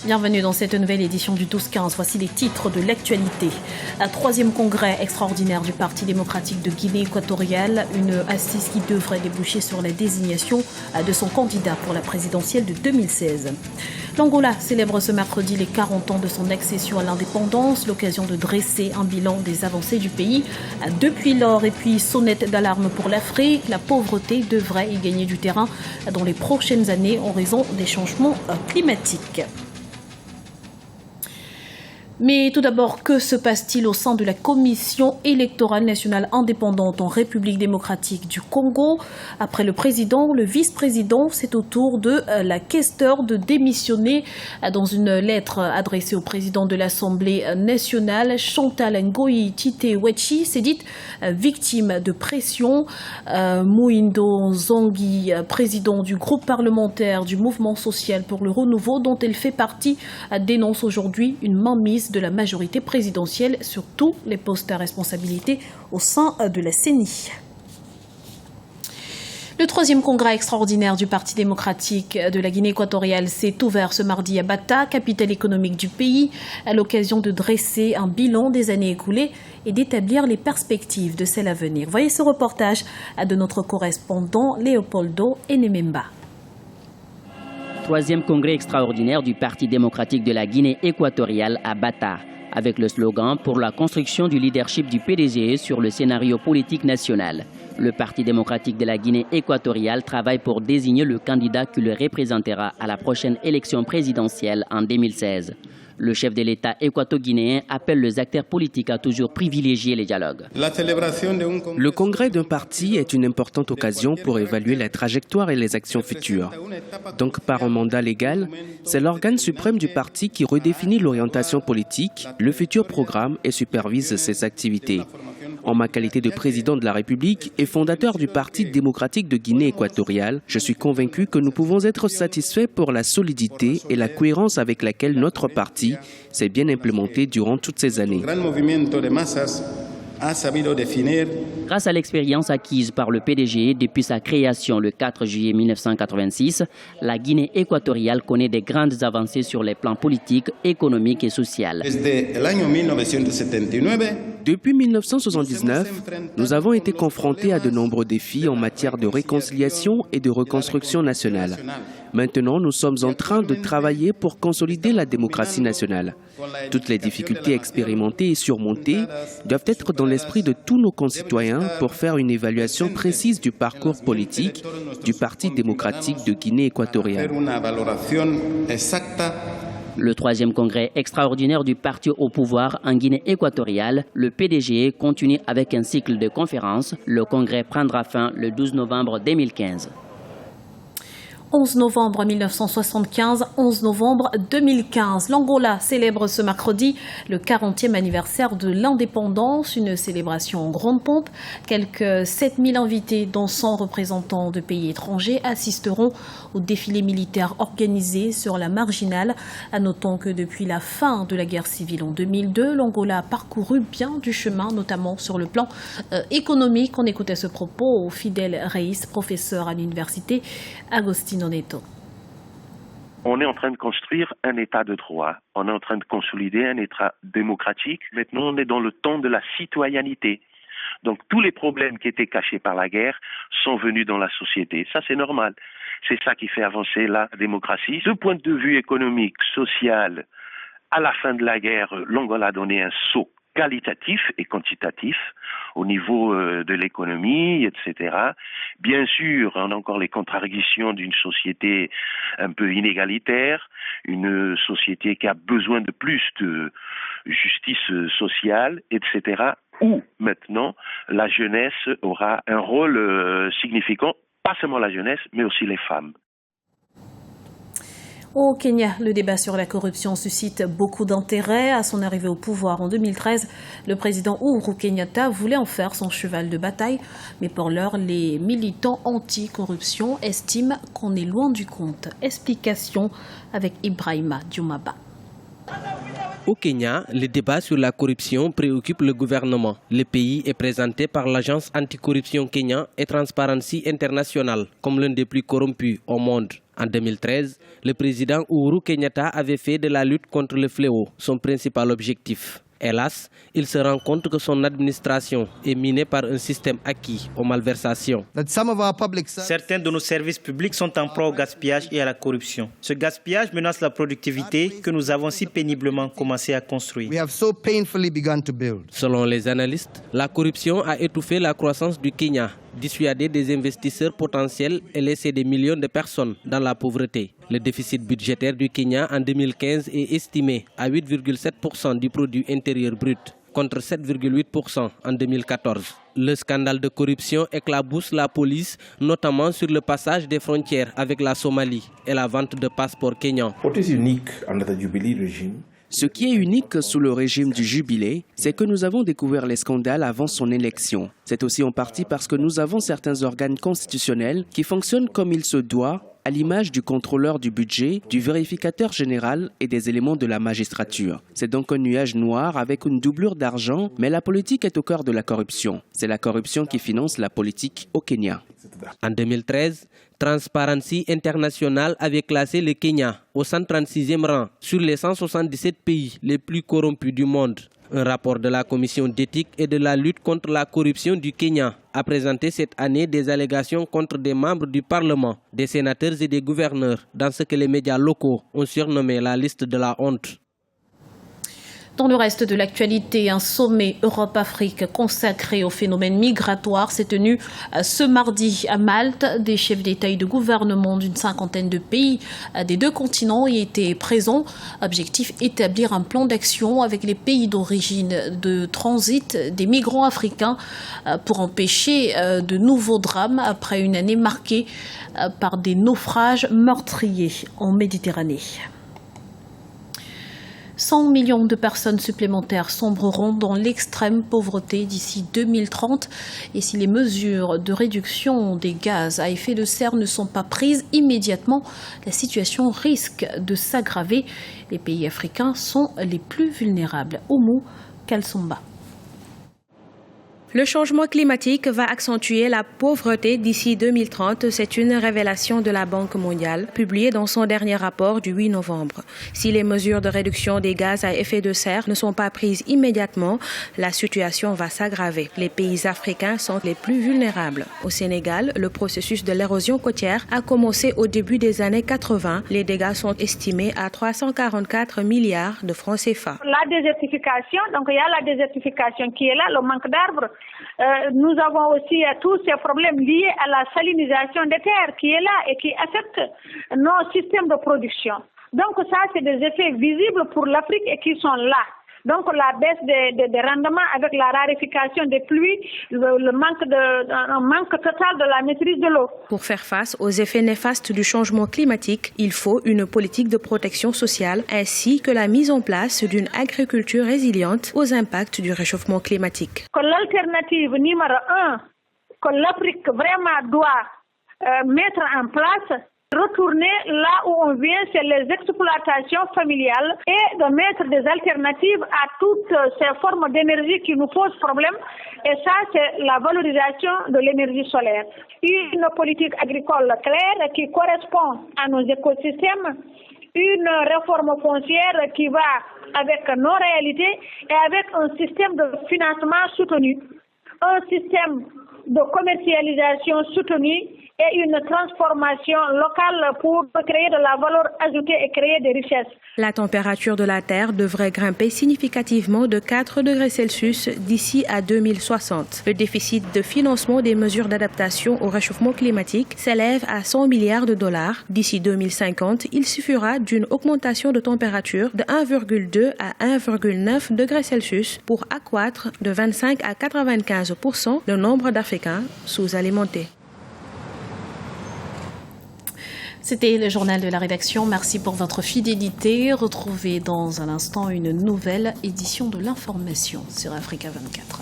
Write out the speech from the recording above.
Bienvenue dans cette nouvelle édition du 12-15. Voici les titres de l'actualité. Un troisième congrès extraordinaire du Parti démocratique de Guinée équatoriale. Une assise qui devrait déboucher sur la désignation de son candidat pour la présidentielle de 2016. L'Angola célèbre ce mercredi les 40 ans de son accession à l'indépendance. L'occasion de dresser un bilan des avancées du pays. Depuis lors, et puis sonnette d'alarme pour l'Afrique. La pauvreté devrait y gagner du terrain dans les prochaines années en raison des changements climatiques. Mais tout d'abord, que se passe-t-il au sein de la Commission électorale nationale indépendante en République démocratique du Congo? Après le président, le vice-président, c'est au tour de la questeur de démissionner. Dans une lettre adressée au président de l'Assemblée nationale, Chantal Ngoyi Tite-Wechi s'est dite victime de pression. Mouindo Zangui, président du groupe parlementaire du mouvement social pour le renouveau dont elle fait partie, dénonce aujourd'hui une mainmise de la majorité présidentielle sur tous les postes à responsabilité au sein de la CENI. Le troisième congrès extraordinaire du Parti démocratique de la Guinée équatoriale s'est ouvert ce mardi à Bata, capitale économique du pays, à l'occasion de dresser un bilan des années écoulées et d'établir les perspectives de celles à venir. Voyez ce reportage de notre correspondant Léopoldo Enememba. Troisième congrès extraordinaire du Parti démocratique de la Guinée équatoriale à Bata, avec le slogan « Pour la construction du leadership du PDG sur le scénario politique national ». Le Parti démocratique de la Guinée équatoriale travaille pour désigner le candidat qui le représentera à la prochaine élection présidentielle en 2016. Le chef de l'État équato-guinéen appelle les acteurs politiques à toujours privilégier les dialogues. Le congrès d'un parti est une importante occasion pour évaluer la trajectoire et les actions futures. Donc, par un mandat légal, c'est l'organe suprême du parti qui redéfinit l'orientation politique, le futur programme et supervise ses activités. En ma qualité de président de la République et fondateur du Parti démocratique de Guinée équatoriale, je suis convaincu que nous pouvons être satisfaits pour la solidité et la cohérence avec laquelle notre parti s'est bien implémenté durant toutes ces années. Grâce à l'expérience acquise par le PDG depuis sa création le 4 juillet 1986, la Guinée équatoriale connaît des grandes avancées sur les plans politiques, économiques et sociaux. Depuis 1979, nous avons été confrontés à de nombreux défis en matière de réconciliation et de reconstruction nationale. Maintenant, nous sommes en train de travailler pour consolider la démocratie nationale. Toutes les difficultés expérimentées et surmontées doivent être dans l'esprit de tous nos concitoyens pour faire une évaluation précise du parcours politique du Parti démocratique de Guinée équatoriale. Le troisième congrès extraordinaire du parti au pouvoir en Guinée équatoriale, le PDG, continue avec un cycle de conférences. Le congrès prendra fin le 12 novembre 2015. 11 novembre 1975, 11 novembre 2015. L'Angola célèbre ce mercredi le 40e anniversaire de l'indépendance, une célébration en grande pompe. Quelques 7000 invités, dont 100 représentants de pays étrangers, assisteront au défilé militaire organisé sur la marginale. Notons que depuis la fin de la guerre civile en 2002, l'Angola a parcouru bien du chemin, notamment sur le plan économique. On écoute à ce propos au Fidel Reis, professeur à l'université Agostino Neto. On est en train de construire un état de droit, on est en train de consolider un état démocratique. Maintenant, on est dans le temps de la citoyenneté. Donc, tous les problèmes qui étaient cachés par la guerre sont venus dans la société. Ça, c'est normal. C'est ça qui fait avancer la démocratie. Du point de vue économique, social, à la fin de la guerre, l'Angola a donné un saut qualitatif et quantitatif au niveau de l'économie, etc. Bien sûr, on a encore les contradictions d'une société un peu inégalitaire, une société qui a besoin de plus de justice sociale, etc. Où maintenant la jeunesse aura un rôle significant, pas seulement la jeunesse, mais aussi les femmes. Au Kenya, le débat sur la corruption suscite beaucoup d'intérêt. À son arrivée au pouvoir en 2013, le président Uhuru Kenyatta voulait en faire son cheval de bataille. Mais pour l'heure, les militants anti-corruption estiment qu'on est loin du compte. Explication avec Ibrahima Dioumaba. Au Kenya, le débat sur la corruption préoccupe le gouvernement. Le pays est présenté par l'agence anticorruption Kenya et Transparency International comme l'un des plus corrompus au monde. En 2013, le président Uhuru Kenyatta avait fait de la lutte contre le fléau son principal objectif. Hélas, il se rend compte que son administration est minée par un système acquis aux malversations. Certains de nos services publics sont en proie au gaspillage et à la corruption. Ce gaspillage menace la productivité que nous avons si péniblement commencé à construire. Selon les analystes, la corruption a étouffé la croissance du Kenya, dissuadé des investisseurs potentiels et laissé des millions de personnes dans la pauvreté. Le déficit budgétaire du Kenya en 2015 est estimé à 8,7% du produit intérieur brut, contre 7,8% en 2014. Le scandale de corruption éclabousse la police, notamment sur le passage des frontières avec la Somalie et la vente de passeports kenyans. Ce qui est unique sous le régime du Jubilé, c'est que nous avons découvert les scandales avant son élection. C'est aussi en partie parce que nous avons certains organes constitutionnels qui fonctionnent comme il se doit, à l'image du contrôleur du budget, du vérificateur général et des éléments de la magistrature. C'est donc un nuage noir avec une doublure d'argent, mais la politique est au cœur de la corruption. C'est la corruption qui finance la politique au Kenya. En 2013, Transparency International avait classé le Kenya au 136e rang sur les 177 pays les plus corrompus du monde. Un rapport de la Commission d'éthique et de la lutte contre la corruption du Kenya a présenté cette année des allégations contre des membres du Parlement, des sénateurs et des gouverneurs, dans ce que les médias locaux ont surnommé la liste de la honte. Dans le reste de l'actualité, un sommet Europe-Afrique consacré au phénomène migratoire s'est tenu ce mardi à Malte. Des chefs d'État et de gouvernement d'une cinquantaine de pays des deux continents y étaient présents. Objectif, établir un plan d'action avec les pays d'origine de transit des migrants africains pour empêcher de nouveaux drames après une année marquée par des naufrages meurtriers en Méditerranée. 100 millions de personnes supplémentaires sombreront dans l'extrême pauvreté d'ici 2030. Et si les mesures de réduction des gaz à effet de serre ne sont pas prises immédiatement, la situation risque de s'aggraver. Les pays africains sont les plus vulnérables. Oumou Kalsomba. Le changement climatique va accentuer la pauvreté d'ici 2030. C'est une révélation de la Banque mondiale, publiée dans son dernier rapport du 8 novembre. Si les mesures de réduction des gaz à effet de serre ne sont pas prises immédiatement, la situation va s'aggraver. Les pays africains sont les plus vulnérables. Au Sénégal, le processus de l'érosion côtière a commencé au début des années 80. Les dégâts sont estimés à 344 milliards de francs CFA. La désertification, donc il y a la désertification qui est là, le manque d'arbres. Nous avons aussi tous ces problèmes liés à la salinisation des terres qui est là et qui affecte nos systèmes de production. Donc ça, c'est des effets visibles pour l'Afrique et qui sont là. Donc la baisse des rendements avec la raréfaction des pluies, un manque total de la maîtrise de l'eau. Pour faire face aux effets néfastes du changement climatique, il faut une politique de protection sociale ainsi que la mise en place d'une agriculture résiliente aux impacts du réchauffement climatique. L'alternative numéro 1 que l'Afrique vraiment doit mettre en place, retourner là où on vient, c'est les exploitations familiales et de mettre des alternatives à toutes ces formes d'énergie qui nous posent problème. Et ça, c'est la valorisation de l'énergie solaire. Une politique agricole claire qui correspond à nos écosystèmes, une réforme foncière qui va avec nos réalités et avec un système de financement soutenu, un système de commercialisation soutenu et une transformation locale pour créer de la valeur ajoutée et créer des richesses. La température de la Terre devrait grimper significativement de 4 degrés Celsius d'ici à 2060. Le déficit de financement des mesures d'adaptation au réchauffement climatique s'élève à 100 milliards de dollars. D'ici 2050, il suffira d'une augmentation de température de 1,2 à 1,9 degrés Celsius pour accroître de 25 à 95% le nombre d'Africains sous-alimentés. C'était le journal de la rédaction. Merci pour votre fidélité. Retrouvez dans un instant une nouvelle édition de l'information sur Africa 24.